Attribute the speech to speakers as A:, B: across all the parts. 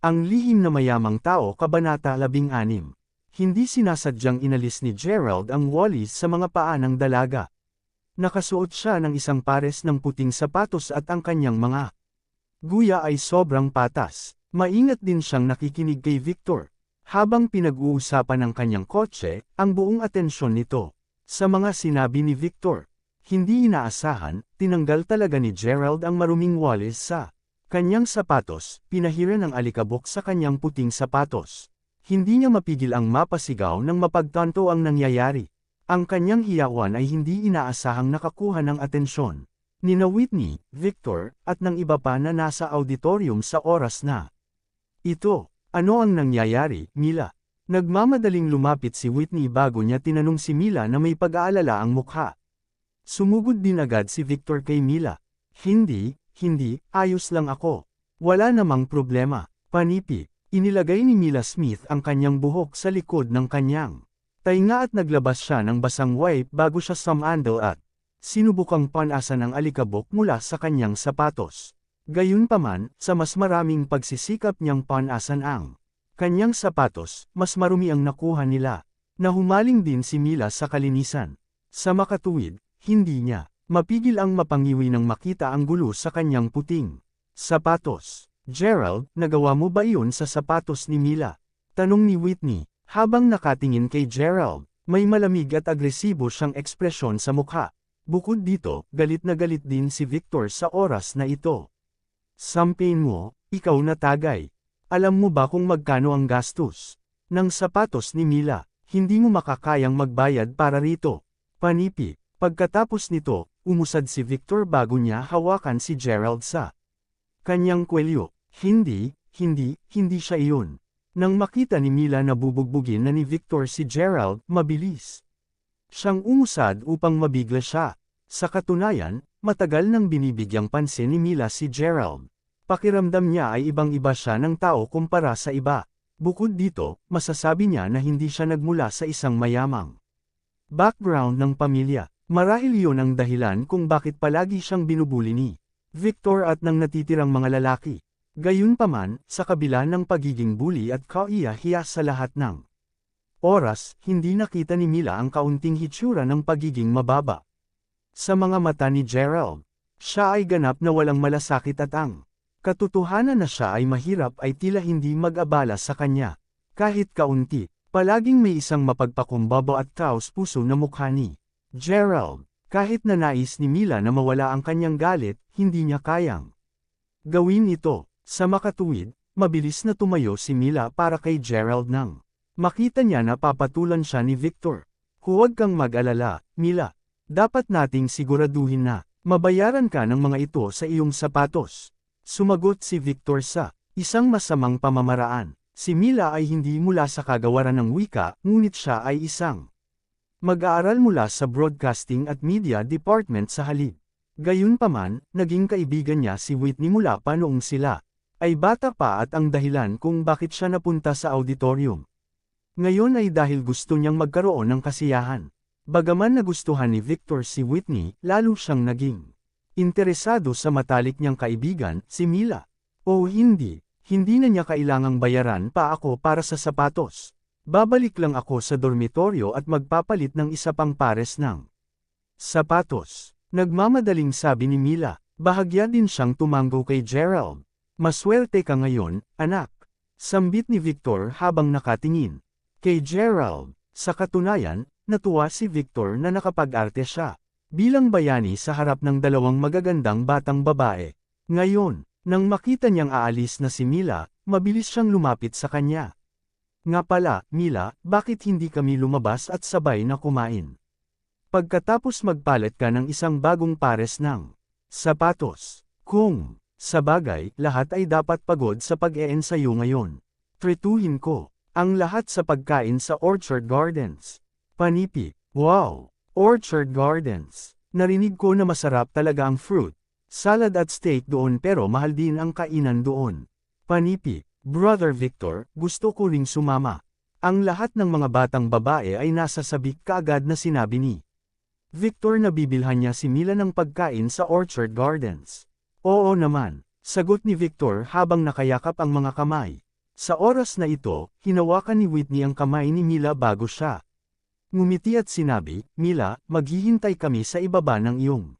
A: Ang lihim na mayamang tao, Kabanata 16. Hindi sinasadyang inalis ni Gerald ang Wallis sa mga paa ng dalaga. Nakasuot siya ng isang pares ng puting sapatos at ang kanyang mga guya ay sobrang patas. Maingat din siyang nakikinig kay Victor. Habang pinag-uusapan ng kanyang kotse, ang buong atensyon nito sa mga sinabi ni Victor. Hindi inaasahan, tinanggal talaga ni Gerald ang maruming Wallis sa kanyang sapatos, pinahiran ng alikabok sa kanyang puting sapatos. Hindi niya mapigil ang mapasigaw nang mapagtanto ang nangyayari. Ang kanyang hiyawan ay hindi inaasahang nakakuha ng atensyon nina Whitney, Victor, at ng iba pa na nasa auditorium sa oras na ito. Ano ang nangyayari, Mila? Nagmamadaling lumapit si Whitney bago niya tinanong si Mila na may pag-aalala ang mukha. Sumugod din agad si Victor kay Mila. Hindi, ayos lang ako. Wala namang problema. Panipi. Inilagay ni Mila Smith ang kanyang buhok sa likod ng kanyang tainga at naglabas siya ng basang wipe bago siya sumandal at sinubukang panasan ang alikabok mula sa kanyang sapatos. Gayunpaman, sa mas maraming pagsisikap niyang panasan ang kanyang sapatos, mas marumi ang nakuha nila. Nahumaling din si Mila sa kalinisan. Sa makatuwid, hindi niya mapigil ang mapangiwi nang makita ang gulo sa kanyang puting sapatos. Gerald, nagawa mo ba iyon sa sapatos ni Mila? Tanong ni Whitney. Habang nakatingin kay Gerald, may malamig at agresibo siyang ekspresyon sa mukha. Bukod dito, galit na galit din si Victor sa oras na ito. Sampain mo, ikaw na tagay. Alam mo ba kung magkano ang gastos ng sapatos ni Mila? Hindi mo makakayang magbayad para rito. Panipi. Pagkatapos nito, umusad si Victor bago niya hawakan si Gerald sa kanyang kwelyo. Hindi siya iyon. Nang makita ni Mila na bubugbugin na ni Victor si Gerald, mabilis siyang umusad upang mabigla siya. Sa katunayan, matagal nang binibigyang pansin ni Mila si Gerald. Pakiramdam niya ay ibang-iba siya ng tao kumpara sa iba. Bukod dito, masasabi niya na hindi siya nagmula sa isang mayamang background ng pamilya. Marahil iyon ang dahilan kung bakit palagi siyang binubuli ni Victor at ng natitirang mga lalaki. Gayunpaman, sa kabila ng pagiging bully at kaiya-hiya sa lahat ng oras, hindi nakita ni Mila ang kaunting hitsura ng pagiging mababa. Sa mga mata ni Gerald, siya ay ganap na walang malasakit at ang katotohanan na siya ay mahirap ay tila hindi mag-abala sa kanya. Kahit kaunti, palaging may isang mapagpakumbaba at taos-puso na mukha ni Gerald. Kahit na nais ni Mila na mawala ang kanyang galit, hindi niya kayang gawin ito. Sa makatuwid, mabilis na tumayo si Mila para kay Gerald nang makita niya na papatulan siya ni Victor. Huwag kang mag-alala, Mila. Dapat nating siguraduhin na mabayaran ka ng mga ito sa iyong sapatos. Sumagot si Victor sa isang masamang pamamaraan. Si Mila ay hindi mula sa kagawaran ng wika, ngunit siya ay isang mag-aaral mula sa Broadcasting at Media Department sa halip. Gayunpaman, naging kaibigan niya si Whitney mula pa noong sila ay bata pa at ang dahilan kung bakit siya napunta sa auditorium ngayon ay dahil gusto niyang magkaroon ng kasiyahan. Bagaman nagustuhan ni Victor si Whitney, lalo siyang naging interesado sa matalik niyang kaibigan, si Mila. O hindi na niya kailangang bayaran pa ako para sa sapatos. Babalik lang ako sa dormitoryo at magpapalit ng isa pang pares ng sapatos. Nagmamadaling sabi ni Mila. Bahagya din siyang tumango kay Gerald. Maswerte ka ngayon, anak. Sambit ni Victor habang nakatingin kay Gerald. Sa katunayan, natuwa si Victor na nakapag-arte siya bilang bayani sa harap ng dalawang magagandang batang babae. Ngayon, nang makita niyang aalis na si Mila, mabilis siyang lumapit sa kanya. Nga pala, Mila, bakit hindi kami lumabas at sabay na kumain? Pagkatapos magpalit ka ng isang bagong pares ng sapatos. Kung sa bagay, lahat ay dapat pagod sa pag-eensayo ngayon. Trituhin ko ang lahat sa pagkain sa Orchard Gardens. Panipi. Wow! Orchard Gardens. Narinig ko na masarap talaga ang fruit salad at steak doon pero mahal din ang kainan doon. Panipi. Brother Victor, gusto ko ring sumama. Ang lahat ng mga batang babae ay nasa sabik kaagad na sinabi ni Victor na bibilhan niya si Mila ng pagkain sa Orchard Gardens. Oo naman, sagot ni Victor habang nakayakap ang mga kamay. Sa oras na ito, hinawakan ni Whitney ang kamay ni Mila bago siya. Ngumiti at sinabi, Mila, maghihintay kami sa ibaba ng iyong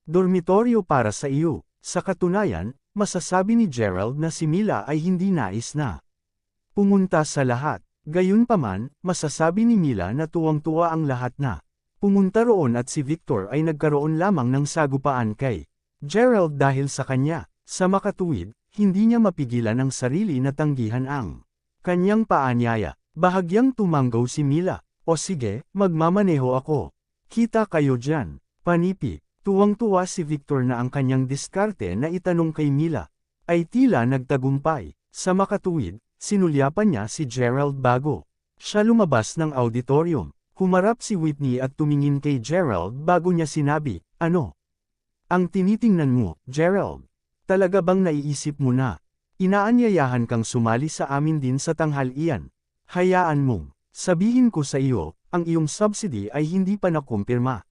A: dormitoryo para sa iyo. Sa katunayan, masasabi ni Gerald na si Mila ay hindi nais na pumunta sa lahat. Gayunpaman, masasabi ni Mila na tuwang-tuwa ang lahat na pumunta roon at si Victor ay nagkaroon lamang ng sagupaan kay Gerald dahil sa kanya. Sa makatuwid, hindi niya mapigilan ang sarili na tanggihan ang kanyang paanyaya. Bahagyang tumanggaw si Mila. O sige, magmamaneho ako. Kita kayo dyan. Panipi. Tuwang-tuwa si Victor na ang kanyang diskarte na itanong kay Mila ay tila nagtagumpay. Sa makatuwid, sinulyapan niya si Gerald bago siya lumabas ng auditorium. Humarap si Whitney at tumingin kay Gerald bago niya sinabi, ano? Ang tinitingnan mo, Gerald? Talaga bang naiisip mo na inaanyayahan kang sumali sa amin din sa tanghalian? Hayaan mong sabihin ko sa iyo, ang iyong subsidy ay hindi pa nakumpirma.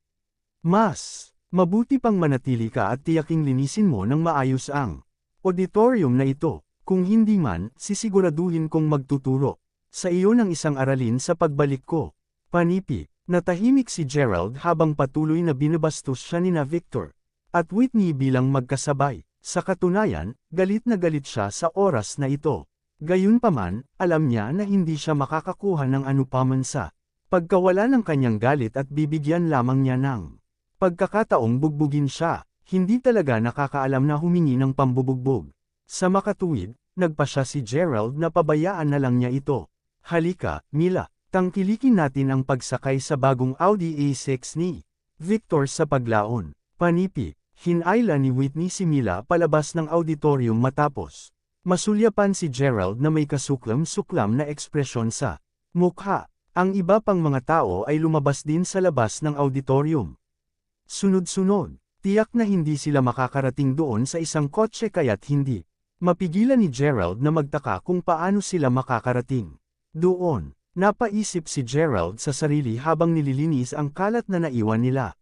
A: Mas mabuti pang manatili ka at tiyaking linisin mo ng maayos ang auditorium na ito. Kung hindi man, sisiguraduhin kong magtuturo sa iyo ng isang aralin sa pagbalik ko. Panipi. Natahimik si Gerald habang patuloy na binabastos siya ni Victor at Whitney bilang magkasabay. Sa katunayan, galit na galit siya sa oras na ito. Gayunpaman, alam niya na hindi siya makakakuha ng anupaman sa pagkawala ng kanyang galit at bibigyan lamang niya ng pagkakataong bugbugin siya. Hindi talaga nakakaalam na humingi ng pambubugbog. Sa makatuwid, nagpa siya si Gerald na pabayaan na lang niya ito. Halika, Mila, tangkilikin natin ang pagsakay sa bagong Audi A6 ni Victor sa paglaon. Panipi. Hinayla ni Whitney si Mila palabas ng auditorium matapos masulyapan si Gerald na may kasuklam-suklam na ekspresyon sa mukha. Ang iba pang mga tao ay lumabas din sa labas ng auditorium. Sunod-sunod, tiyak na hindi sila makakarating doon sa isang kotse kaya't hindi mapigilan ni Gerald na magtaka kung paano sila makakarating doon. Napaisip si Gerald sa sarili habang nililinis ang kalat na naiwan nila.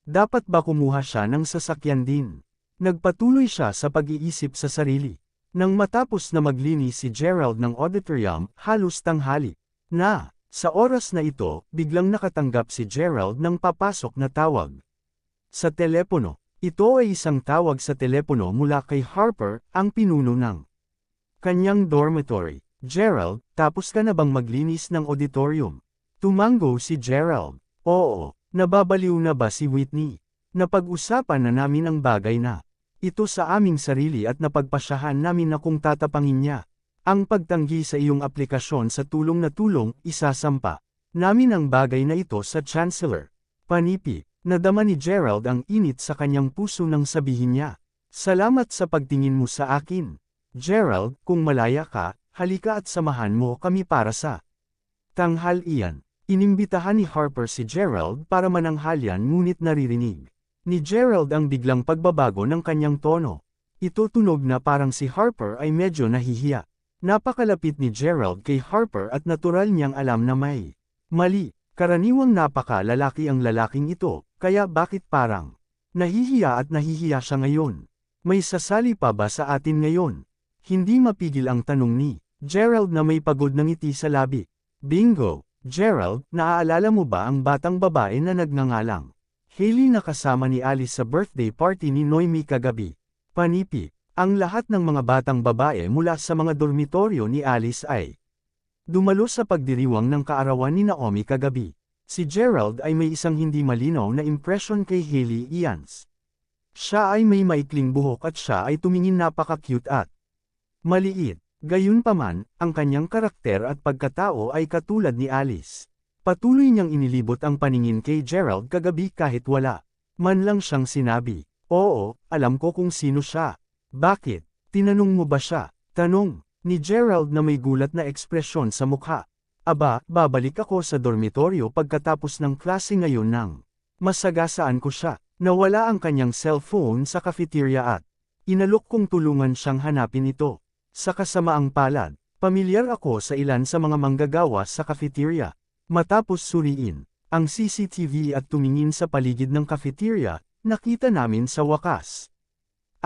A: Dapat ba kumuha siya ng sasakyan din? Nagpatuloy siya sa pag-iisip sa sarili. Nang matapos na maglinis si Gerald ng auditorium, halos tanghali na. Sa oras na ito, biglang nakatanggap si Gerald ng papasok na tawag sa telepono. Ito ay isang tawag sa telepono mula kay Harper, ang pinuno ng kanyang dormitory. Gerald, tapos ka na bang maglinis ng auditorium? Tumango si Gerald. Oo. Nababaliw na ba si Whitney? Napag-usapan na namin ang bagay na ito sa aming sarili at napagpasyahan namin na kung tatapangin niya ang pagtanggi sa iyong aplikasyon sa tulong na tulong, isasampa namin ang bagay na ito sa Chancellor. Panipi. Nadama ni Gerald ang init sa kanyang puso nang sabihin niya, salamat sa pagtingin mo sa akin. Gerald, kung malaya ka, halika at samahan mo kami para sa tanghalian. Inimbitahan ni Harper si Gerald para mananghalyan ngunit naririnig ni Gerald ang biglang pagbabago ng kanyang tono. Ito tunog na parang si Harper ay medyo nahihiya. Napakalapit ni Gerald kay Harper at natural niyang alam na may mali. Karaniwang napaka-lalaki ang lalaking ito, kaya bakit parang nahihiya at nahihiya siya ngayon? May sasali pa ba sa atin ngayon? Hindi mapigil ang tanong ni Gerald na may pagod na ngiti sa labi. Bingo! Gerald, naaalala mo ba ang batang babae na nagngangalang Hailey na kasama ni Alice sa birthday party ni Noemi kagabi? Panipi. Ang lahat ng mga batang babae mula sa mga dormitoryo ni Alice ay dumalo sa pagdiriwang ng kaarawan ni Naomi kagabi. Si Gerald ay may isang hindi malinaw na impression kay Hailey Ians. Siya ay may maikling buhok at siya ay tumingin napaka-cute at maliit. Gayunpaman, ang kanyang karakter at pagkatao ay katulad ni Alice. Patuloy niyang inilibot ang paningin kay Gerald kagabi kahit wala man lang siyang sinabi. Oo, alam ko kung sino siya. Bakit? Tinanong mo ba siya? Tanong ni Gerald na may gulat na ekspresyon sa mukha. Aba, babalik ako sa dormitoryo pagkatapos ng klase ngayon nang masagasaan ko siya. Nawala ang kanyang cellphone sa cafeteria at inalok kong tulungan siyang hanapin ito. Sa kasamaang palad, pamilyar ako sa ilan sa mga manggagawa sa cafeteria. Matapos suriin ang CCTV at tumingin sa paligid ng cafeteria, nakita namin sa wakas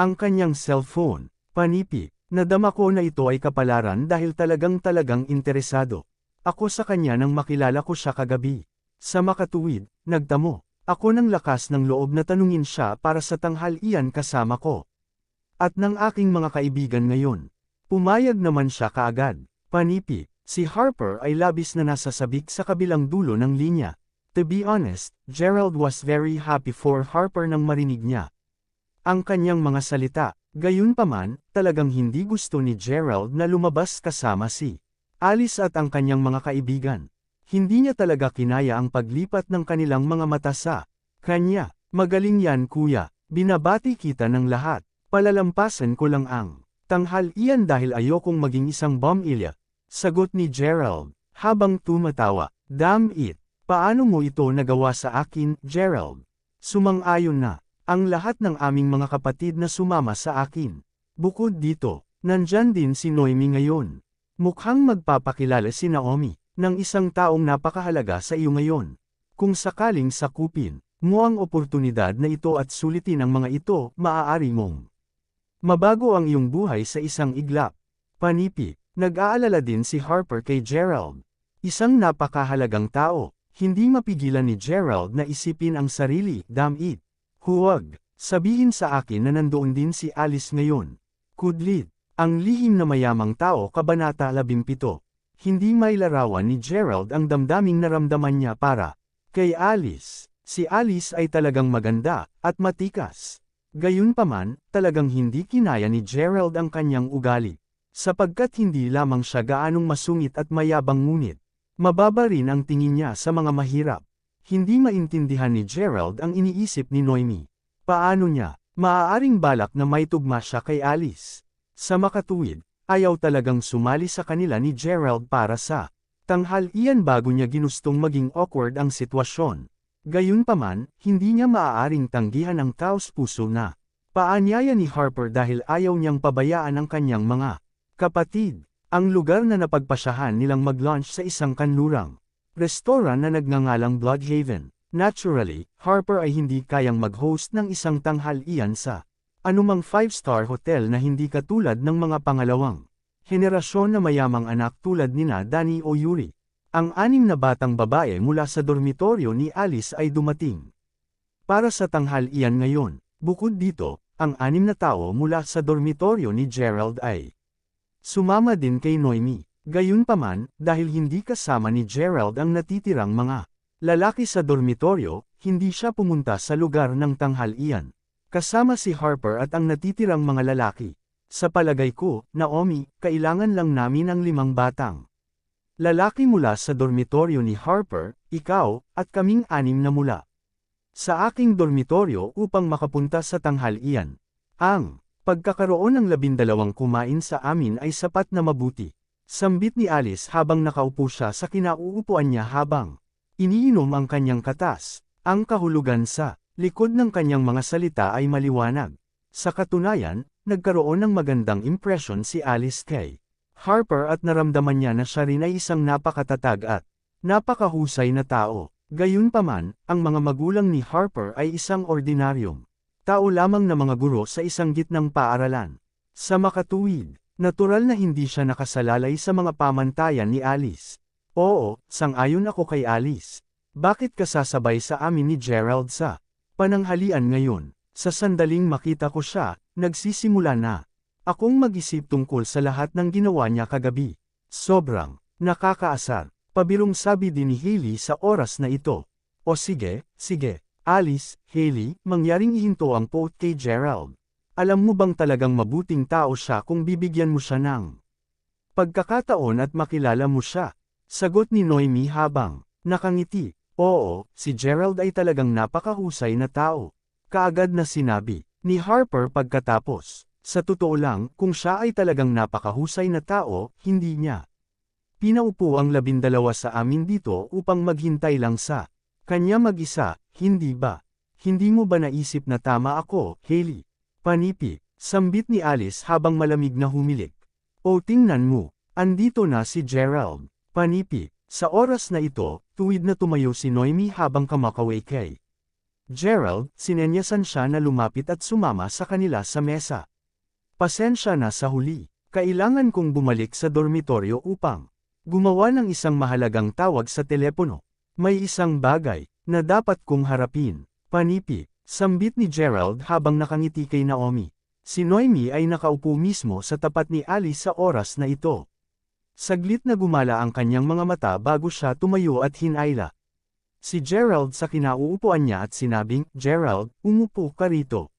A: ang kanyang cellphone. Panipi. Nadama ko na ito ay kapalaran dahil talagang interesado ako sa kanya nang makilala ko siya kagabi. Sa makatuwid, nagtamo ako ng lakas ng loob na tanungin siya para sa tanghalian kasama ko. At ng aking mga kaibigan ngayon. Pumayag naman siya kaagad. Panipi, si Harper ay labis na nasasabik sa kabilang dulo ng linya. To be honest, Gerald was very happy for Harper nang marinig niya ang kanyang mga salita. Gayunpaman, talagang hindi gusto ni Gerald na lumabas kasama si Alice at ang kanyang mga kaibigan. Hindi niya talaga kinaya ang paglipat ng kanilang mga mata sa kanya. Magaling yan kuya, binabati kita ng lahat. Palalampasan ko lang ang tanghalian dahil ayokong maging isang bumilya. Sagot ni Gerald, habang tumatawa. Damn it, paano mo ito nagawa sa akin, Gerald? Sumang-ayon na ang lahat ng aming mga kapatid na sumama sa akin. Bukod dito, nandyan din si Noemi ngayon. Mukhang magpapakilala si Naomi ng isang taong napakahalaga sa iyo ngayon. Kung sakaling sakupin mo ang oportunidad na ito at sulitin ang mga ito, maaari mong mabago ang iyong buhay sa isang iglap. Panipi, nag-aalala din si Harper kay Gerald. Isang napakahalagang tao. Hindi mapigilan ni Gerald na isipin ang sarili. Damn it. Huwag sabihin sa akin na nandoon din si Alice ngayon. Kudlit, ang lihim na mayamang tao. Kabanata 17. Hindi mailarawan ni Gerald ang damdaming naramdaman niya para kay Alice. Si Alice ay talagang maganda at matikas. Gayunpaman, talagang hindi kinaya ni Gerald ang kanyang ugali. Sapagkat hindi lamang siya gaanong masungit at mayabang ngunit mababa rin ang tingin niya sa mga mahirap. Hindi maintindihan ni Gerald ang iniisip ni Noemi. Paano niya maaaring balak na may tugma siya kay Alice? Sa makatuwid, ayaw talagang sumali sa kanila ni Gerald para sa tanghalian bago niya ginustong maging awkward ang sitwasyon. Gayunpaman, hindi niya maaaring tanggihan ang taos-puso na paanyaya ni Harper dahil ayaw niyang pabayaan ang kanyang mga kapatid. Ang lugar na napagpasyahan nilang mag-lunch sa isang kanlurang restaurant na nagngangalang Bloodhaven. Naturally, Harper ay hindi kayang mag-host ng isang tanghalian sa anumang 5-star hotel na hindi katulad ng mga pangalawang henerasyon na mayamang anak tulad nina Danny o Yuri. Ang 6 na batang babae mula sa dormitoryo ni Alice ay dumating para sa tanghalian ngayon. Bukod dito, ang 6 na tao mula sa dormitoryo ni Gerald ay sumama din kay Noemi. Gayunpaman, dahil hindi kasama ni Gerald ang natitirang mga lalaki sa dormitoryo, hindi siya pumunta sa lugar ng tanghalian. Kasama si Harper at ang natitirang mga lalaki. Sa palagay ko, Naomi, kailangan lang namin ang 5 batang lalaki mula sa dormitoryo ni Harper, ikaw, at kaming 6 na mula sa aking dormitoryo upang makapunta sa tanghalian. Ang pagkakaroon ng 12 kumain sa amin ay sapat na mabuti. Sambit ni Alice habang nakaupo siya sa kinauupuan niya habang iniinom ang kanyang katas. Ang kahulugan sa likod ng kanyang mga salita ay maliwanag. Sa katunayan, nagkaroon ng magandang impresyon si Alice kay Harper at naramdaman niya na siya rin ay isang napakatatag at napakahusay na tao. Gayunpaman, ang mga magulang ni Harper ay isang ordinaryong tao lamang na mga guro sa isang gitnang paaralan. Sa makatuwid, natural na hindi siya nakasalalay sa mga pamantayan ni Alice. Oo, sang-ayon ako kay Alice. Bakit ka sasabay sa amin ni Gerald sa pananghalian ngayon? Sa sandaling makita ko siya, nagsisimula na akong mag-isip tungkol sa lahat ng ginawa niya kagabi. Sobrang nakakaasar. Pabirong sabi din ni Hailey sa oras na ito. O sige, Alice, Hailey, mangyaring ihinto ang poot kay Gerald. Alam mo bang talagang mabuting tao siya kung bibigyan mo siya ng pagkakataon at makilala mo siya? Sagot ni Noemi habang nakangiti. Oo, si Gerald ay talagang napakahusay na tao. Kaagad na sinabi ni Harper pagkatapos. Sa totoo lang, kung siya ay talagang napakahusay na tao, hindi niya pinaupo ang 12 sa amin dito upang maghintay lang sa kanya mag-isa, hindi ba? Hindi mo ba naisip na tama ako, Hailey? Panipi, sambit ni Alice habang malamig na humilik. O tingnan mo, andito na si Gerald. Panipi, sa oras na ito, tuwid na tumayo si Noemi habang kamakaway kay Gerald, sinenyasan siya na lumapit at sumama sa kanila sa mesa. Pasensya na sa huli. Kailangan kong bumalik sa dormitoryo upang gumawa ng isang mahalagang tawag sa telepono. May isang bagay na dapat kong harapin. Panipi, sambit ni Gerald habang nakangiti kay Naomi. Si Noemi ay nakaupo mismo sa tapat ni Alice sa oras na ito. Saglit na gumala ang kanyang mga mata bago siya tumayo at hinayla si Gerald sa kinauupuan niya at sinabing, "Gerald, umupo ka rito."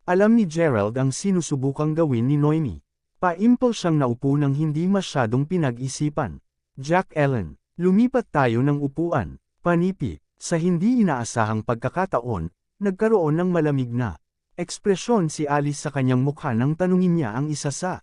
A: Alam ni Gerald ang sinusubukang gawin ni Noemi. Paimpol siyang naupo nang hindi masyadong pinag-isipan. Jack Ellen, lumipat tayo ng upuan. Panipi, sa hindi inaasahang pagkakataon, nagkaroon ng malamig na ekspresyon si Alice sa kanyang mukha nang tanungin niya ang isa sa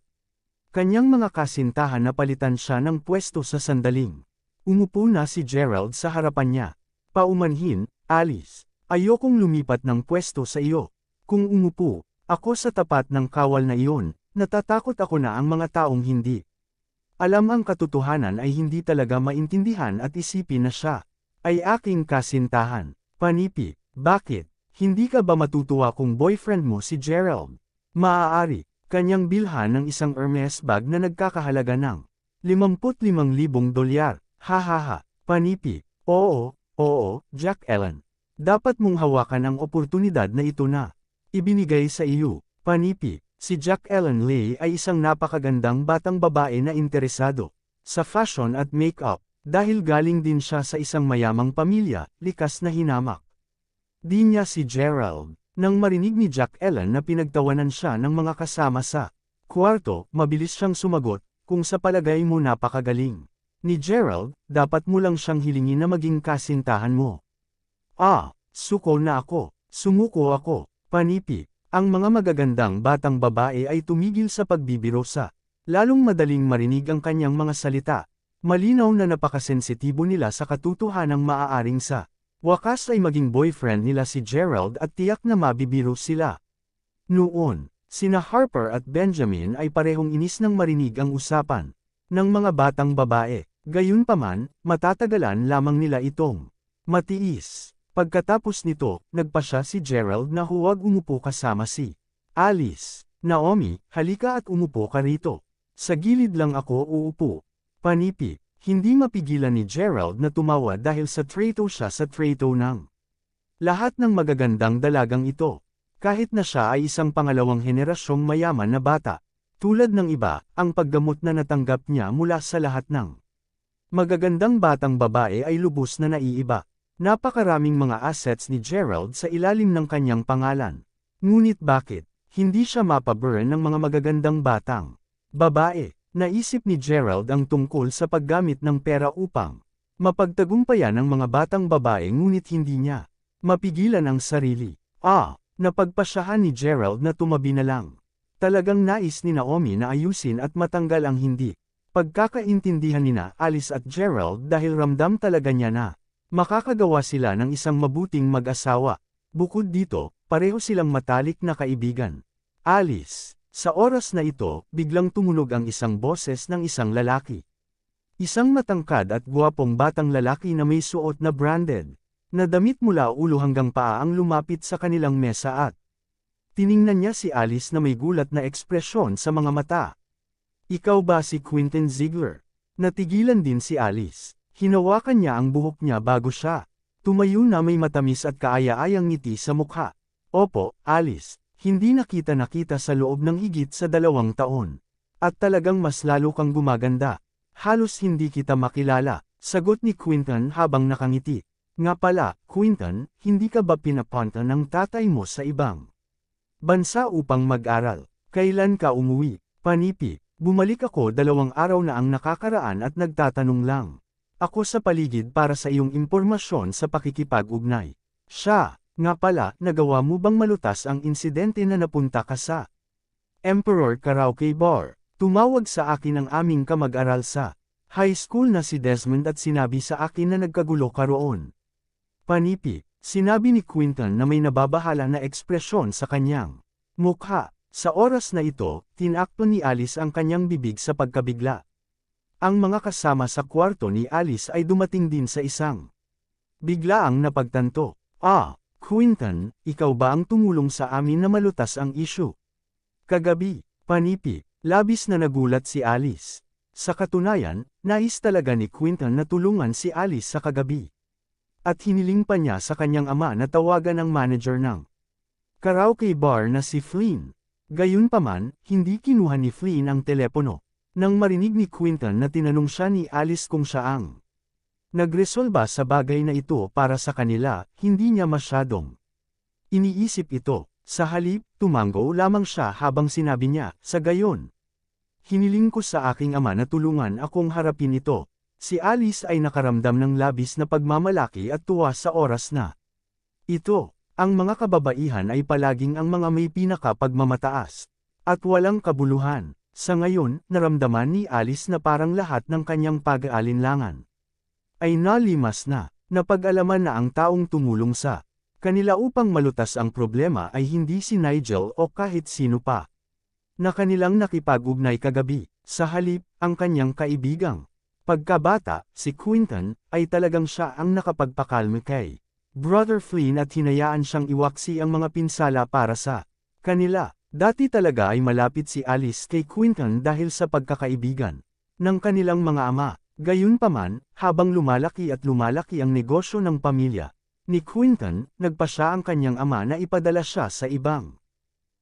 A: kanyang mga kasintahan na palitan siya ng pwesto sa sandaling. Umupo na si Gerald sa harapan niya. Paumanhin, Alice, ayokong lumipat ng pwesto sa iyo. Kung umupo ako sa tapat ng kawal na iyon, natatakot ako na ang mga taong hindi alam ang katotohanan ay hindi talaga maintindihan at isipin na siya ay aking kasintahan. Panipi, bakit? Hindi ka ba matutuwa kung boyfriend mo si Gerald? Maaari kanyang bilhan ng isang Hermes bag na nagkakahalaga ng $55,000. Hahaha, Panipi, oo, Jack Ellen. Dapat mong hawakan ang oportunidad na ito na ibinigay sa iyo. Panipi, si Jack Ellen Leigh ay isang napakagandang batang babae na interesado sa fashion at makeup. Dahil galing din siya sa isang mayamang pamilya, likas na hinamak di niya si Gerald. Nang marinig ni Jack Ellen na pinagtawanan siya ng mga kasama sa kwarto, mabilis siyang sumagot, "Kung sa palagay mo napakagaling ni Gerald, dapat mo lang siyang hilingin na maging kasintahan mo." Suko na ako. Sumuko ako. Panipi, ang mga magagandang batang babae ay tumigil sa pagbibiro sa lalong madaling marinig ang kanyang mga salita. Malinaw na napakasensitibo nila sa katotohanang maaaring sa wakas ay maging boyfriend nila si Gerald at tiyak na mabibiro sila. Noon, sina Harper at Benjamin ay parehong inis nang marinig ang usapan ng mga batang babae. Gayunpaman, matatagalan lamang nila itong matiis. Pagkatapos nito, nagpasya si Gerald na huwag umupo kasama si Alice. "Naomi, halika at umupo ka rito. Sa gilid lang ako uupo." Panipi, hindi mapigilan ni Gerald na tumawa dahil sa treto siya sa treto ng lahat ng magagandang dalagang ito. Kahit na siya ay isang pangalawang henerasyong mayaman na bata. Tulad ng iba, ang paggamot na natanggap niya mula sa lahat ng magagandang batang babae ay lubos na naiiba. Napakaraming mga assets ni Gerald sa ilalim ng kanyang pangalan. Ngunit bakit hindi siya mapaburn ng mga magagandang batang babae? Naisip ni Gerald ang tungkol sa paggamit ng pera upang mapagtagumpayan ng mga batang babae ngunit hindi niya mapigilan ang sarili. Napagpasyahan ni Gerald na tumabi na lang. Talagang nais ni Naomi na ayusin at matanggal ang hindi pagkakaintindihan nina Alice at Gerald dahil ramdam talaga niya na makakagawa sila ng isang mabuting mag-asawa. Bukod dito, pareho silang matalik na kaibigan. Alice, sa oras na ito, biglang tumunog ang isang boses ng isang lalaki. Isang matangkad at guwapong batang lalaki na may suot na branded na damit mula ulo hanggang paa ang lumapit sa kanilang mesa at tiningnan niya si Alice na may gulat na ekspresyon sa mga mata. "Ikaw ba si Quentin Ziegler?" Natigilan din si Alice. Hinawakan niya ang buhok niya bago siya tumayo na may matamis at kaaya-ayang ngiti sa mukha. "Opo, Alice. Hindi na kita sa loob ng higit sa 2 taon. At talagang mas lalo kang gumaganda. Halos hindi kita makilala," sagot ni Quentin habang nakangiti. "Nga pala, Quentin, hindi ka ba pinapunta ng tatay mo sa ibang bansa upang mag-aral? Kailan ka umuwi?" Panipi, "Bumalik ako 2 araw na ang nakakaraan at nagtatanong lang ako sa paligid para sa iyong impormasyon sa pakikipag-ugnay." Siya, "Nga pala, nagawa mo bang malutas ang insidente na napunta ka sa Emperor Karaoke Bar?" "Tumawag sa akin ang aming kamag-aral sa high school na si Desmond at sinabi sa akin na nagkagulo ka roon." Panipi, sinabi ni Quentin na may nababahala na ekspresyon sa kanyang mukha. Sa oras na ito, tinakto ni Alice ang kanyang bibig sa pagkabigla. Ang mga kasama sa kwarto ni Alice ay dumating din sa isang biglaang napagtanto. Quentin, ikaw ba ang tumulong sa amin na malutas ang issue kagabi?" Panipi, Labis na nagulat si Alice. Sa katunayan, nais talaga ni Quinton na tulungan si Alice sa kagabi. At hiniling pa niya sa kanyang ama na tawagan ang manager ng karaoke bar na si Flynn. Gayunpaman, hindi kinuha ni Flynn ang telepono. Nang marinig ni Quinton na tinanong siya ni Alice kung siya ang nagresolba sa bagay na ito para sa kanila, hindi niya masyadong iniisip ito. Sa halip, tumango lamang siya habang sinabi niya, sa gayon. Hiniling ko sa aking ama na tulungan akong harapin ito. Si Alice ay nakaramdam ng labis na pagmamalaki at tuwa sa oras na ito. Ang mga kababaihan ay palaging ang mga may pinakapagmamataas at walang kabuluhan. Sa ngayon, naramdaman ni Alice na parang lahat ng kanyang pag-aalinlangan ay nalimas na. Napag-alaman na ang taong tumulong sa kanila upang malutas ang problema ay hindi si Nigel o kahit sino pa na kanilang nakipag-ugnay kagabi. Sa halip, ang kanyang kaibigang pagkabata, si Quinton, ay talagang siya ang nakapagpakalma kay Brother Flynn at hinayaan siyang iwaksi ang mga pinsala para sa kanila. Dati talaga ay malapit si Alice kay Quinton dahil sa pagkakaibigan ng kanilang mga ama. Gayunpaman, habang lumalaki at lumalaki ang negosyo ng pamilya ni Quinton, nagpa siya ang kanyang ama na ipadala siya sa ibang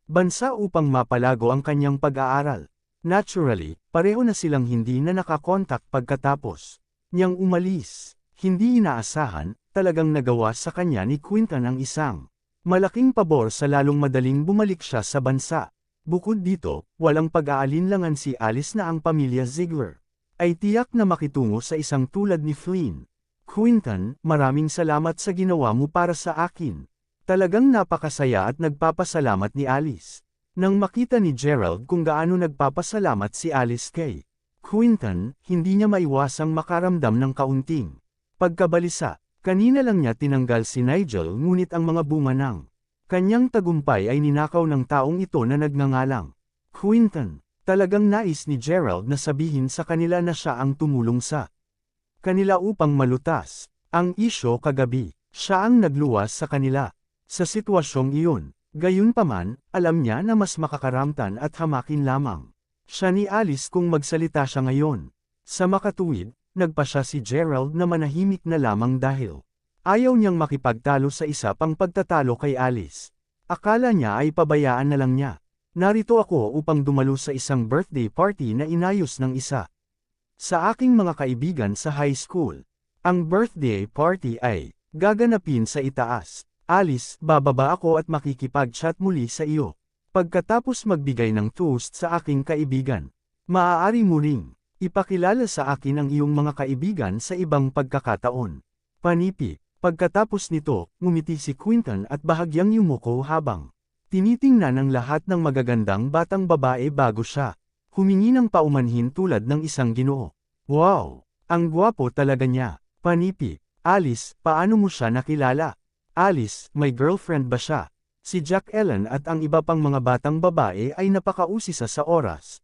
A: bansa upang mapalago ang kanyang pag-aaral. Naturally, pareho na silang hindi na nakakontak pagkatapos niyang umalis. Hindi inaasahan, talagang nagawa sa kanya ni Quinton ang isang malaking pabor sa lalong madaling bumalik siya sa bansa. Bukod dito, walang pag-aalinlangan si Alice na ang pamilya Ziegler ay tiyak na makitungo sa isang tulad ni Flynn. Quinton, maraming salamat sa ginawa mo para sa akin. Talagang napakasaya at nagpapasalamat ni Alice. Nang makita ni Gerald kung gaano nagpapasalamat si Alice kay Quinton, hindi niya maiwasang makaramdam ng kaunting pagkabalisa. Kanina lang niya tinanggal si Nigel ngunit ang mga bunga ng kanyang tagumpay ay ninakaw ng taong ito na nagngangalang Quinton. Talagang nais ni Gerald na sabihin sa kanila na siya ang tumulong sa kanila upang malutas ang isyo kagabi. Siya ang nagluwas sa kanila sa sitwasyong iyon. Gayunpaman, alam niya na mas makakaramtan at hamakin lamang siya ni Alice kung magsalita siya ngayon. Sa makatuwid, nagpa siya si Gerald na manahimik na lamang dahil ayaw niyang makipagtalo sa isa pang pagtatalo kay Alice. Akala niya ay pabayaan na lang niya. Narito ako upang dumalo sa isang birthday party na inayos ng isa sa aking mga kaibigan sa high school. Ang birthday party ay gaganapin sa itaas. Alice, bababa ako at makikipag-chat muli sa iyo. Pagkatapos magbigay ng toast sa aking kaibigan, maaari mo ring ipakilala sa akin ang iyong mga kaibigan sa ibang pagkakataon. Panipi. Pagkatapos nito, ngumiti si Quinton at bahagyang yumuko habang tinitingnan ang lahat ng magagandang batang babae bago siya humingi ng paumanhin tulad ng isang ginoo. Wow! Ang gwapo talaga niya. Panipi. Alice, paano mo siya nakilala? Alice, may girlfriend ba siya? Si Jack Ellen at ang iba pang mga batang babae ay napakausisa sa oras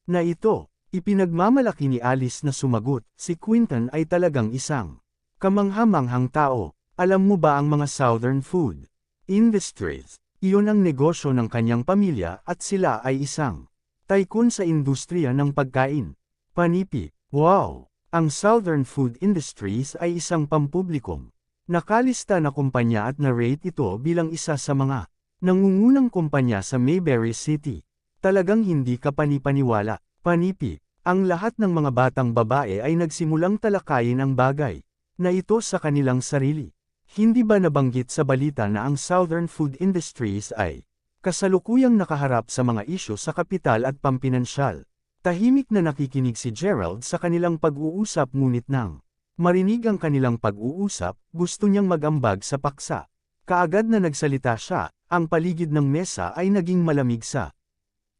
A: na ito. Ipinagmamalaki ni Alice na sumagot, si Quinton ay talagang isang kamangha-manghang tao. Alam mo ba ang mga Southern food industries? Iyon ang negosyo ng kanyang pamilya at sila ay isang tycoon sa industriya ng pagkain. Panipi. Wow! Ang Southern Food Industries ay isang pampublikong nakalista na kumpanya at na-rate ito bilang isa sa mga nangungunang kumpanya sa Mayberry City. Talagang hindi ka panipaniwala. Panipi. Ang lahat ng mga batang babae ay nagsimulang talakayin ang bagay na ito sa kanilang sarili. Hindi ba nabanggit sa balita na ang Southern Food Industries ay kasalukuyang nakaharap sa mga isyu sa kapital at pampinansyal? Tahimik na nakikinig si Gerald sa kanilang pag-uusap ngunit nang marinig ang kanilang pag-uusap, gusto niyang mag-ambag sa paksa. Kaagad na nagsalita siya, ang paligid ng mesa ay naging malamig sa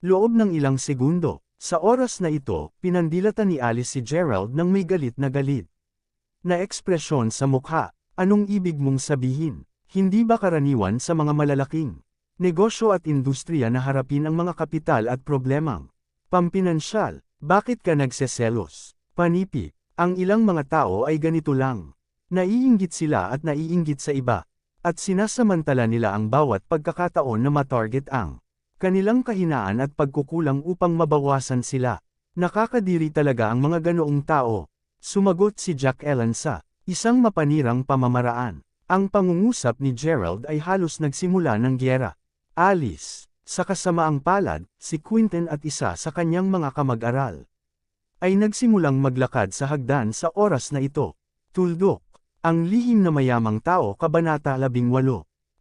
A: loob ng ilang segundo. Sa oras na ito, pinandilatan ni Alice si Gerald ng may galit na ekspresyon sa mukha. Anong ibig mong sabihin? Hindi ba karaniwan sa mga malalaking negosyo at industriya na harapin ang mga kapital at problemang pampinansyal? Bakit ka nagseselos? Panipi. Ang ilang mga tao ay ganito lang. Naiinggit sila at naiinggit sa iba. At sinasamantala nila ang bawat pagkakataon na matarget ang kanilang kahinaan at pagkukulang upang mabawasan sila. Nakakadiri talaga ang mga ganoong tao. Sumagot si Jack Ellen sa isang mapanirang pamamaraan. Ang pangungusap ni Gerald ay halos nagsimula ng giyera. Alice, sa kasamaang palad, si Quentin at isa sa kanyang mga kamag-aral ay nagsimulang maglakad sa hagdan sa oras na ito. Tuldok, ang lihim na mayamang tao, Kabanata 18.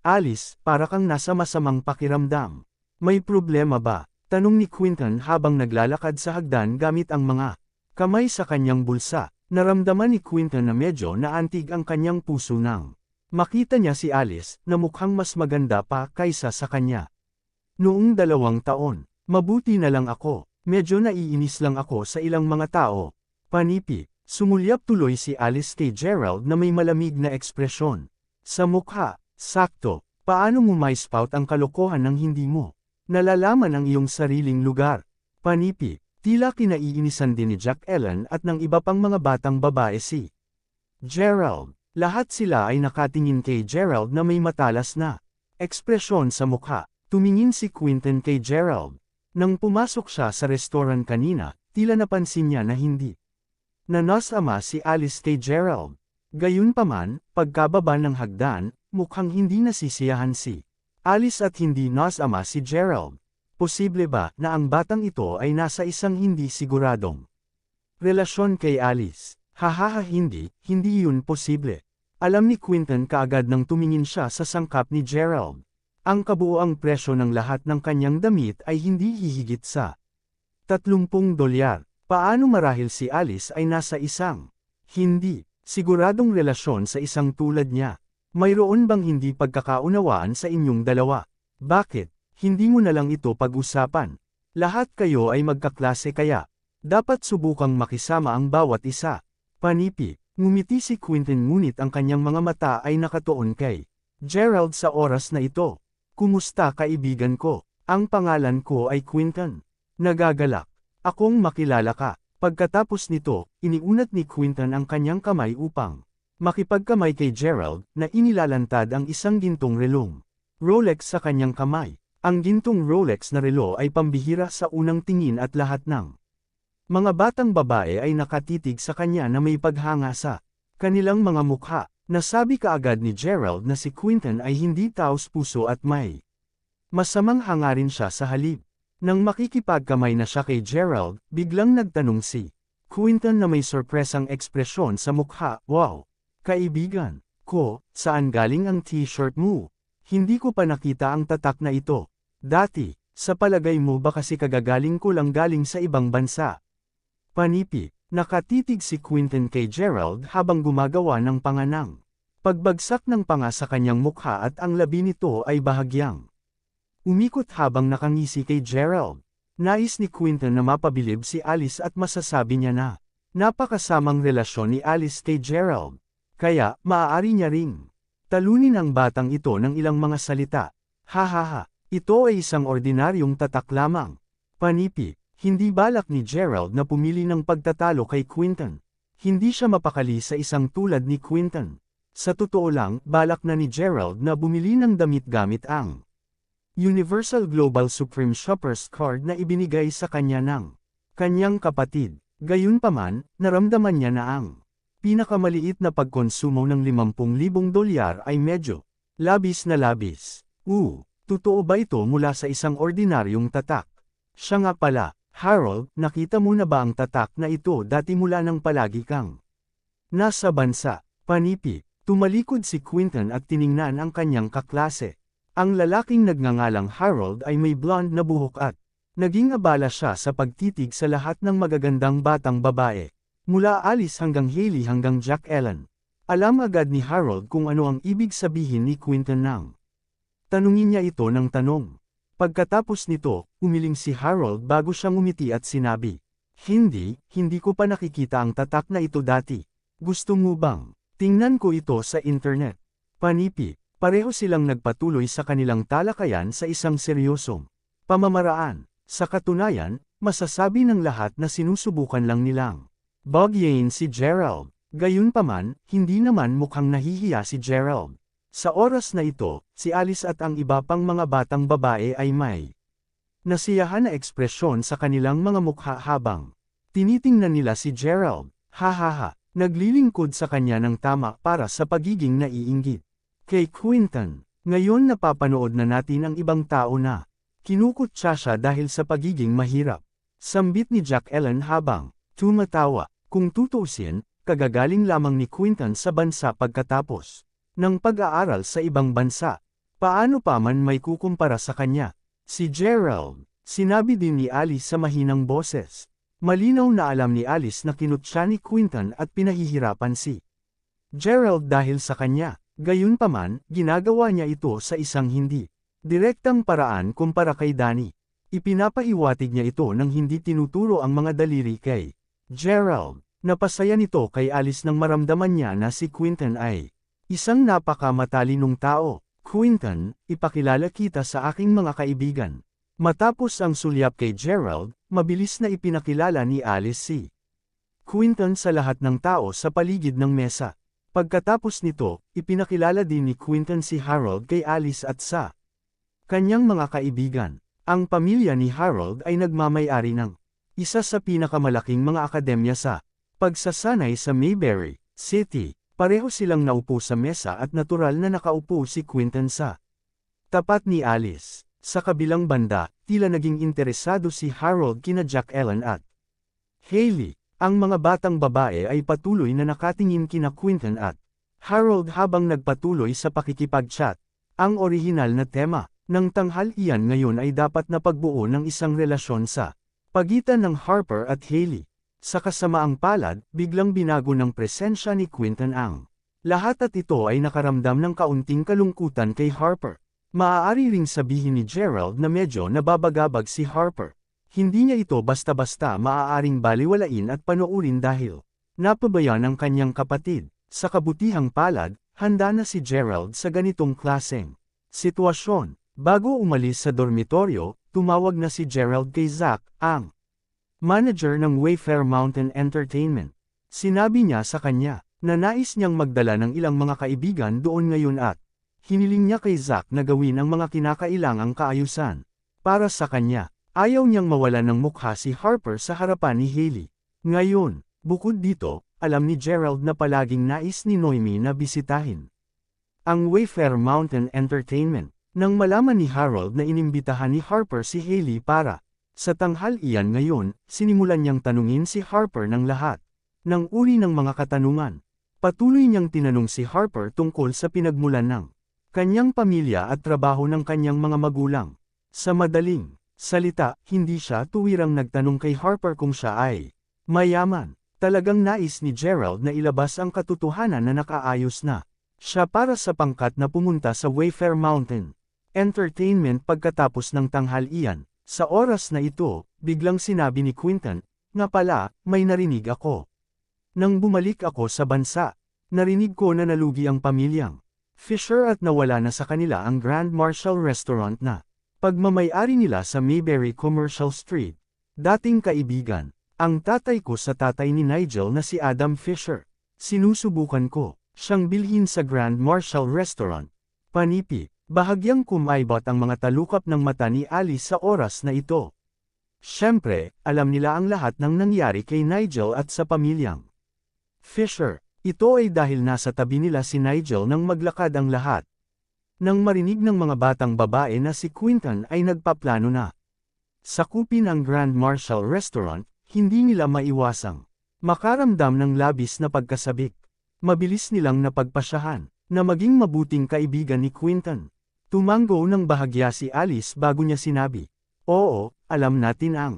A: Alice, para kang nasa masamang pakiramdam. May problema ba? Tanong ni Quentin habang naglalakad sa hagdan gamit ang mga kamay sa kanyang bulsa. Naramdaman ni Quentin na medyo naantig ang kanyang puso nang makita niya si Alice na mukhang mas maganda pa kaysa sa kanya. Noong 2 taon, mabuti na lang ako. Medyo naiinis lang ako sa ilang mga tao. Panipi, sumulyap tuloy si Alice kay Gerald na may malamig na ekspresyon sa mukha. Sakto, paano mo mai-spout ang kalokohan ng hindi mo nalalaman ang iyong sariling lugar? Panipi, tila kinaiinisan din ni Jack Ellen at ng iba pang mga batang babae si Gerald. Lahat sila ay nakatingin kay Gerald na may matalas na ekspresyon sa mukha. Tumingin si Quentin kay Gerald. Nang pumasok siya sa restaurant kanina, tila napansin niya na hindi nasama si Alice kay Gerald. Gayunpaman, pagkababa ng hagdan, mukhang hindi nasisiyahan si Alice at hindi nasama si Gerald. Posible ba na ang batang ito ay nasa isang hindi siguradong relasyon kay Alice? Hahaha, hindi yun posible. Alam ni Quentin kaagad nang tumingin siya sa sangkap ni Gerald. Ang kabuoang presyo ng lahat ng kanyang damit ay hindi hihigit sa $30. Paano marahil si Alice ay nasa isang hindi siguradong relasyon sa isang tulad niya? Mayroon bang hindi pagkakaunawaan sa inyong dalawa? Bakit hindi mo na lang ito pag-usapan? Lahat kayo ay magkaklase kaya dapat subukang makisama ang bawat isa. Panipi, ngumiti si Quentin ngunit ang kanyang mga mata ay nakatuon kay Gerald sa oras na ito. Kumusta kaibigan ko? Ang pangalan ko ay Quentin. Nagagalak akong makilala ka. Pagkatapos nito, iniunat ni Quentin ang kanyang kamay upang makipagkamay kay Gerald na inilalantad ang isang gintong relong Rolex sa kanyang kamay. Ang gintong Rolex na relo ay pambihira sa unang tingin at lahat ng mga batang babae ay nakatitig sa kanya na may paghanga sa kanilang mga mukha. Nasabi kaagad ni Gerald na si Quentin ay hindi taos-puso at may masamang hangarin siya sa halip. Nang makikipagkamay na siya kay Gerald, biglang nagtanong si Quentin na may sorpresang ekspresyon sa mukha. Wow! Kaibigan ko, saan galing ang t-shirt mo? Hindi ko pa nakita ang tatak na ito dati. Sa palagay mo ba kasi kagagaling ko lang galing sa ibang bansa? Panipi, nakatitig si Quentin kay Gerald habang gumagawa ng panganang pagbagsak ng panga sa kanyang mukha at ang labi nito ay bahagyang umikot habang nakangisi kay Gerald. Nais ni Quentin na mapabilib si Alice at masasabi niya na napakasamang relasyon ni Alice kay Gerald. Kaya, maaari niya ring talunin ang batang ito ng ilang mga salita. Hahaha, ito ay isang ordinaryong tatak lamang. Panipi, hindi balak ni Gerald na pumili ng pagtatalo kay Quentin. Hindi siya mapakali sa isang tulad ni Quentin. Sa totoo lang, balak na ni Gerald na bumili ng damit gamit ang Universal Global Supreme Shoppers Card na ibinigay sa kanya ng kanyang kapatid. Gayunpaman, naramdaman niya na ang pinakamaliit na pagkonsumo ng $50,000 ay medyo labis na labis. Totoo ba ito mula sa isang ordinaryong tatak? Siya nga pala, Harold, nakita mo na ba ang tatak na ito dati mula nang palagi kang nasa bansa? Panipi, tumalikod si Quentin at tiningnan ang kanyang kaklase. Ang lalaking nagngangalang Harold ay may blonde na buhok at naging abala siya sa pagtitig sa lahat ng magagandang batang babae. Mula Alice hanggang Hailey hanggang Jack Ellen. Alam agad ni Harold kung ano ang ibig sabihin ni Quentin nang tanungin niya ito ng tanong. Pagkatapos nito, umiling si Harold bago siya ngumiti at sinabi, hindi ko pa nakikita ang tatak na ito dati. Gusto mo bang tingnan ko ito sa internet? Panipi, pareho silang nagpatuloy sa kanilang talakayan sa isang seryosong pamamaraan. Sa katunayan, masasabi ng lahat na sinusubukan lang nilang bagyain si Gerald. Gayunpaman, hindi naman mukhang nahihiya si Gerald. Sa oras na ito, si Alice at ang iba pang mga batang babae ay may nasiyahan na ekspresyon sa kanilang mga mukha habang tinitingnan nila si Gerald. Hahaha, naglilingkod sa kanya ng tama para sa pagiging naiinggit. Kay Quinton, ngayon napapanood na natin ang ibang tao na kinukutya siya dahil sa pagiging mahirap. Sambit ni Jack Ellen habang tumatawa. Kung tutuusin, kagagaling lamang ni Quinton sa bansa pagkatapos ng pag-aaral sa ibang bansa. Paano pa man may kukumpara sa kanya? Si Gerald, sinabi din ni Alice sa mahinang boses. Malinaw na alam ni Alice na kinutya ni Quinton at pinahihirapan si Gerald dahil sa kanya. Gayunpaman, ginagawa niya ito sa isang hindi direktang paraan kumpara kay Danny. Ipinapahiwatig niya ito nang hindi tinuturo ang mga daliri kay Gerald. Napasaya nito kay Alice nang maramdaman niya na si Quinton ay isang napakamatalinong tao. Quinton, ipakilala kita sa aking mga kaibigan. Matapos ang sulyap kay Gerald, mabilis na ipinakilala ni Alice si Quinton sa lahat ng tao sa paligid ng mesa. Pagkatapos nito, ipinakilala din ni Quinton si Harold kay Alice at sa kanyang mga kaibigan. Ang pamilya ni Harold ay nagmamay-ari ng isa sa pinakamalaking mga akademya sa pagsasanay sa Mayberry City. Pareho silang naupo sa mesa at natural na nakaupo si Quinton sa tapat ni Alice. Sa kabilang banda, tila naging interesado si Harold kina Jack Ellen at Hailey. Ang mga batang babae ay patuloy na nakatingin kina Quinton at Harold habang nagpatuloy sa pakikipag-chat. Ang orihinal na tema ng tanghalian ngayon ay dapat na pagbuo ng isang relasyon sa pagitan ng Harper at Hailey. Sa kasamaang palad, biglang binago ng presensya ni Quinton ang lahat at ito ay nakaramdam ng kaunting kalungkutan kay Harper. Maaari ring sabihin ni Gerald na medyo nababagabag si Harper. Hindi niya ito basta-basta maaaring baliwalain at panoorin dahil napabayaan ang kanyang kapatid. Sa kabutihang palad, handa na si Gerald sa ganitong klaseng sitwasyon. Bago umalis sa dormitoryo, tumawag na si Gerald kay Zach, ang manager ng Wayfair Mountain Entertainment. Sinabi niya sa kanya na nais niyang magdala ng ilang mga kaibigan doon ngayon at hiniling niya kay Zach na gawin ang mga kinakailangang kaayusan. Para sa kanya, ayaw niyang mawalan ng mukha si Harper sa harapan ni Hailey. Ngayon, bukod dito, alam ni Gerald na palaging nais ni Noemi na bisitahin ang Wayfair Mountain Entertainment. Nang malaman ni Harold na inimbitahan ni Harper si Hailey para sa tanghalian ngayon, sinimulan niyang tanungin si Harper ng lahat ng uri ng mga katanungan. Patuloy niyang tinanong si Harper tungkol sa pinagmulan ng kanyang pamilya at trabaho ng kanyang mga magulang. Sa madaling salita, hindi siya tuwirang nagtanong kay Harper kung siya ay mayaman. Talagang nais ni Gerald na ilabas ang katotohanan na nakaayos na siya para sa pangkat na pumunta sa Wayfair Mountain Entertainment pagkatapos ng tanghalian. Sa oras na ito, biglang sinabi ni Quinton, "Nga pala, may narinig ako. Nang bumalik ako sa bansa, narinig ko na nalugi ang pamilyang Fisher at nawala na sa kanila ang Grand Marshal Restaurant na pagmamay-ari nila sa Mayberry Commercial Street. Dating kaibigan, ang tatay ko sa tatay ni Nigel na si Adam Fisher. Sinusubukan ko siyang bilhin sa Grand Marshal Restaurant." Panipi. Bahagyang kumaibot ang mga talukap ng mata ni Alice sa oras na ito. Siyempre, alam nila ang lahat ng nangyari kay Nigel at sa pamilyang Fisher. Ito ay dahil nasa tabi nila si Nigel nang maglakad ang lahat. Nang marinig ng mga batang babae na si Quinton ay nagpaplano na sakupin ang Grand Marshal Restaurant, hindi nila maiwasang makaramdam ng labis na pagkasabik. Mabilis nilang napagpasyahan na maging mabuting kaibigan ni Quinton. Tumango ng bahagya si Alice bago niya sinabi, "Oo, alam natin ang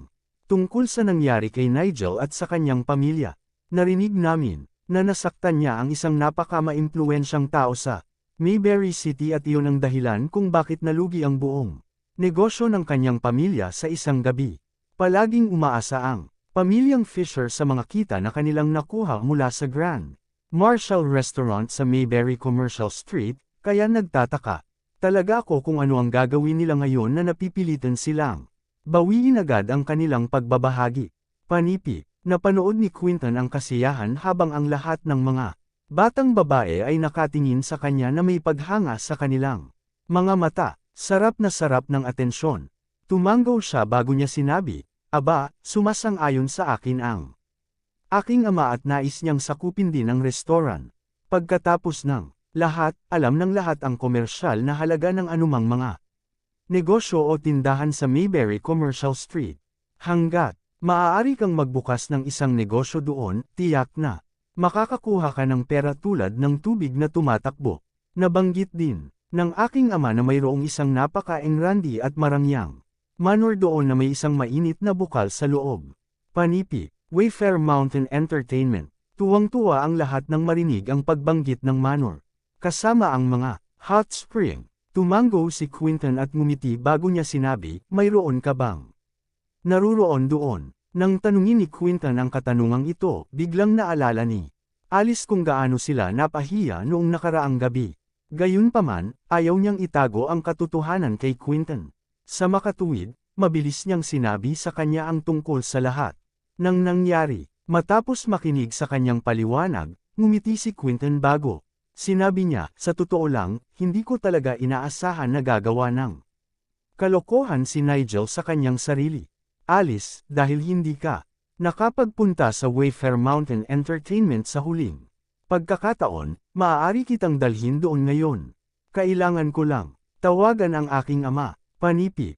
A: tungkol sa nangyari kay Nigel at sa kanyang pamilya. Narinig namin na nasaktan niya ang isang napaka-maimpluwensyang tao sa Mayberry City at iyon ang dahilan kung bakit nalugi ang buong negosyo ng kanyang pamilya sa isang gabi. Palaging umaasa ang pamilyang Fisher sa mga kita na kanilang nakuha mula sa Grand Marshal Restaurant sa Mayberry Commercial Street, kaya nagtataka talaga ako kung ano ang gagawin nila ngayon na napipilitan silang bawiin agad ang kanilang pagbabahagi." Panipi. Napanood ni Quinton ang kasiyahan habang ang lahat ng mga batang babae ay nakatingin sa kanya na may paghanga sa kanilang mga mata. Sarap ng atensyon. Tumango siya bago niya sinabi, aba, sumasang-ayon sa akin ang aking ama at nais niyang sakupin din ang restaurant. Pagkatapos ng lahat, alam ng lahat ang komersyal na halaga ng anumang mga negosyo o tindahan sa Mayberry Commercial Street. Hanggat maaari kang magbukas ng isang negosyo doon, tiyak na makakakuha ka ng pera tulad ng tubig na tumatakbo. Nabanggit din ng aking ama na mayroong isang napaka-engrandi at marangyang manor doon na may isang mainit na bukal sa loob. Panipi, Wayfair Mountain Entertainment. Tuwang-tuwa ang lahat nang marinig ang pagbanggit ng manor. Kasama ang mga hot spring. Tumango si Quinton at ngumiti bago niya sinabi, mayroon ka bang naruroon doon? Nang tanungin ni Quinton ang katanungang ito, biglang naalala ni Alice kung gaano sila napahiya noong nakaraang gabi. Gayunpaman, ayaw niyang itago ang katotohanan kay Quinton. Sa makatuwid, mabilis niyang sinabi sa kanya ang tungkol sa lahat nang nangyari. Matapos makinig sa kanyang paliwanag, ngumiti si Quinton bago sinabi niya, sa totoo lang, hindi ko talaga inaasahan na gagawa ng kalokohan si Nigel sa kanyang sarili. Alice, dahil hindi ka nakapagpunta sa Wayfair Mountain Entertainment sa huling pagkakataon, maaari kitang dalhin doon ngayon. Kailangan ko lang tawagan ang aking ama. Panipi,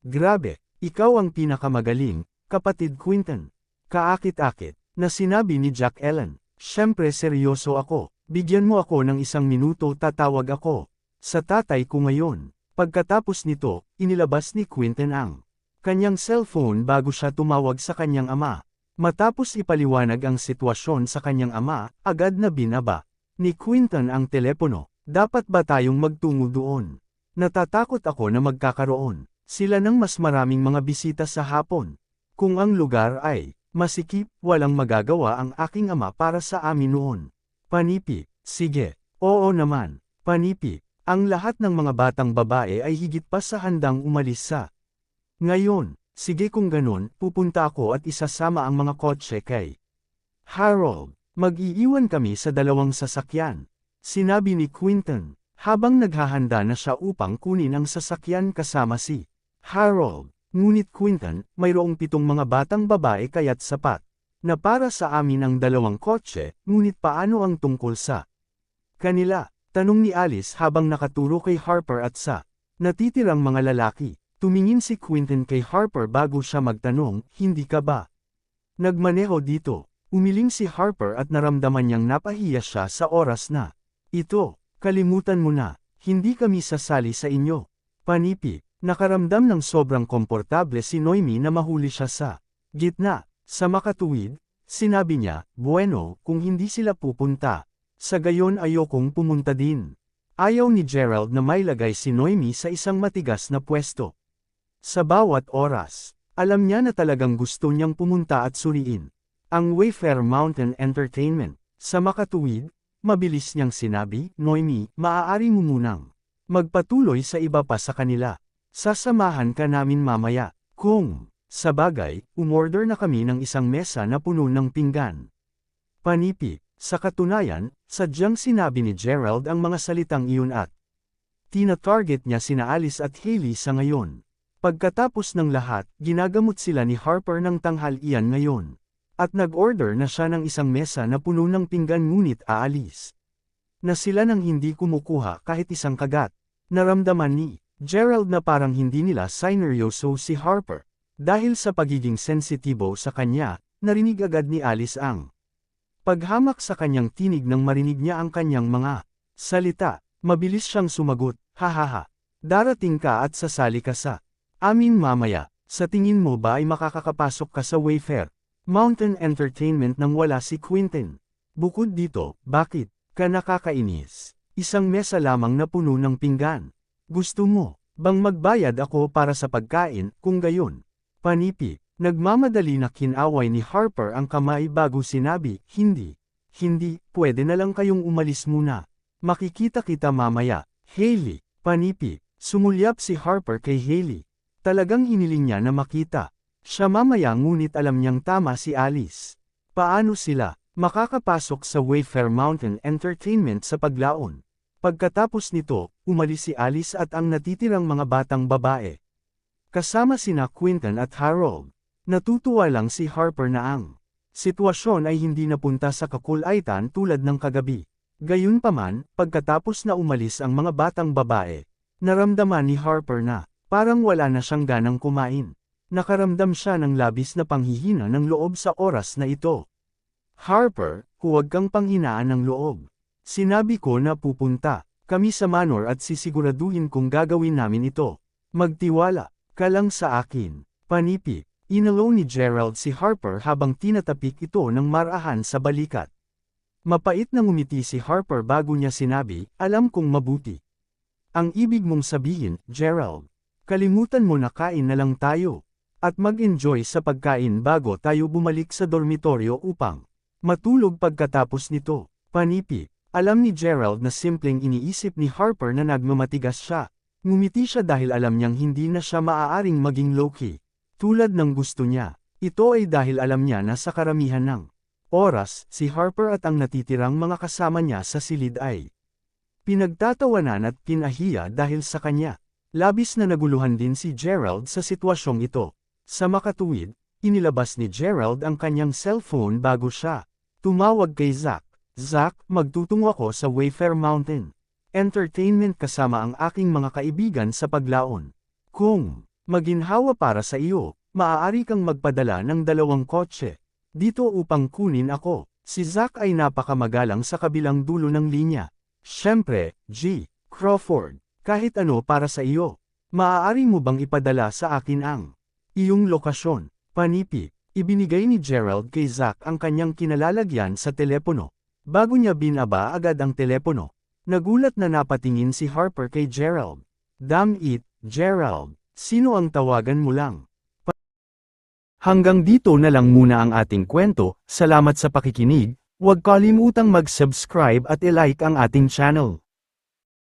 A: grabe, ikaw ang pinakamagaling, kapatid Quinton. Kaakit-akit na sinabi ni Jack Ellen. Siyempre seryoso ako. Bigyan mo ako ng 1 minuto, tatawag ako sa tatay ko ngayon. Pagkatapos nito, inilabas ni Quinton ang kanyang cellphone bago siya tumawag sa kanyang ama. Matapos ipaliwanag ang sitwasyon sa kanyang ama, agad na binaba ni Quinton ang telepono. Dapat ba tayong magtungo doon? Natatakot ako na magkakaroon sila ng mas maraming mga bisita sa hapon. Kung ang lugar ay masikip, walang magagawa ang aking ama para sa amin noon. Panipi, sige. Oo naman. Panipi, ang lahat ng mga batang babae ay higit pa sa handang umalis sa ngayon. Sige kung ganun, pupunta ako at isasama ang mga kotse kay Harold. Mag-iiwan kami sa 2 sasakyan. Sinabi ni Quinton, habang naghahanda na siya upang kunin ang sasakyan kasama si Harold. Ngunit Quinton, mayroong 7 mga batang babae kaya't sapat na para sa amin ang 2 kotse, ngunit paano ang tungkol sa kanila? Tanong ni Alice habang nakaturo kay Harper at sa natitirang mga lalaki. Tumingin si Quinton kay Harper bago siya magtanong, hindi ka ba nagmaneho dito? Umiling si Harper at naramdaman niyang napahiya siya sa oras na ito. Kalimutan mo na, hindi kami sasali sa inyo. Panipi, nakaramdam ng sobrang komportable si Noemi na mahuli siya sa gitna. Sa makatuwid, sinabi niya, bueno, kung hindi sila pupunta, sa gayon ayokong pumunta din. Ayaw ni Gerald na mailagay si Noemi sa isang matigas na pwesto. Sa bawat oras, alam niya na talagang gusto niyang pumunta at suriin ang Wayfair Mountain Entertainment. Sa makatuwid, mabilis niyang sinabi, Noemi, maaari mo munang magpatuloy sa iba pa sa kanila. Sasamahan ka namin mamaya. Kung sa bagay, umorder na kami ng isang mesa na puno ng pinggan. Panipi, sa katunayan, sadyang sinabi ni Gerald ang mga salitang iyon at tina-target niya sina Alice at Hailey sa ngayon. Pagkatapos ng lahat, ginagamot sila ni Harper ng tanghalian ngayon. At nag-order na siya ng isang mesa na puno ng pinggan ngunit aalis na sila nang hindi kumukuha kahit isang kagat. Naramdaman ni Gerald na parang hindi nila sineryoso si Harper. Dahil sa pagiging sensitibo sa kanya, narinig agad ni Alice ang paghamak sa kanyang tinig nang marinig niya ang kanyang mga salita. Mabilis siyang sumagot, hahaha. Darating ka at sasali ka sa amin mamaya. Sa tingin mo ba ay makakapasok ka sa Wayfair Mountain Entertainment nang wala si Quinton? Bukod dito, bakit ka nakakainis? Isang mesa lamang na puno ng pinggan. Gusto mo bang magbayad ako para sa pagkain? Kung gayon, panipi, nagmamadali na kinaway ni Harper ang kamay bago sinabi, hindi, pwede na lang kayong umalis muna. Makikita kita mamaya. Hailey, panipi, sumulyap si Harper kay Hailey. Talagang hiniling niya na makita siya mamaya ngunit alam niyang tama si Alice. Paano sila makakapasok sa Wayfair Mountain Entertainment sa paglaon? Pagkatapos nito, umalis si Alice at ang natitirang mga batang babae. kasama sina Quinton at Harold. Natutuwa lang si Harper na ang sitwasyon ay hindi napunta sa kakulaitan tulad ng kagabi. Gayunpaman, pagkatapos na umalis ang mga batang babae, naramdaman ni Harper na parang wala na siyang ganang kumain. Nakaramdam siya ng labis na panghihina ng loob sa oras na ito. Harper, huwag kang panghinaan ng loob. Sinabi ko na pupunta kami sa manor at sisiguraduhin kung gagawin namin ito. Magtiwala ka lang sa akin. Panipik, inalo ni Gerald si Harper habang tinatapik ito ng marahan sa balikat. Mapait na ngumiti si Harper bago niya sinabi, alam kong mabuti. Ang ibig mong sabihin, Gerald, kalimutan mo na kain na lang tayo. At mag-enjoy sa pagkain bago tayo bumalik sa dormitoryo upang matulog pagkatapos nito. Panipik, alam ni Gerald na simpleng iniisip ni Harper na nagmamatigas siya. Ngumiti siya dahil alam niyang hindi na siya maaaring maging low-key. Tulad ng gusto niya. Ito ay dahil alam niya na sa karamihan ng oras, si Harper at ang natitirang mga kasama niya sa silid ay pinagtatawanan at pinahiya dahil sa kanya. Labis na naguluhan din si Gerald sa sitwasyong ito. Sa makatuwid, inilabas ni Gerald ang kanyang cellphone bago siya tumawag kay Zack. Zack, magtutungo ako sa Wayfair Mountain Entertainment kasama ang aking mga kaibigan sa paglaon. Kung maginhawa para sa iyo, maaari kang magpadala ng 2 kotse dito upang kunin ako. Si Zack ay napakamagalang sa kabilang dulo ng linya. Siyempre, G. Crawford, kahit ano para sa iyo. Maaari mo bang ipadala sa akin ang iyong lokasyon? Panipik, ibinigay ni Gerald kay Zack ang kanyang kinalalagyan sa telepono. Bago niya binaba agad ang telepono, nagulat na napatingin si Harper kay Gerald. Damn it, Gerald, sino ang tawagan mo lang? Hanggang dito na lang muna ang ating kwento. Salamat sa pakikinig. Huwag kalimutang mag-subscribe at i-like ang ating channel.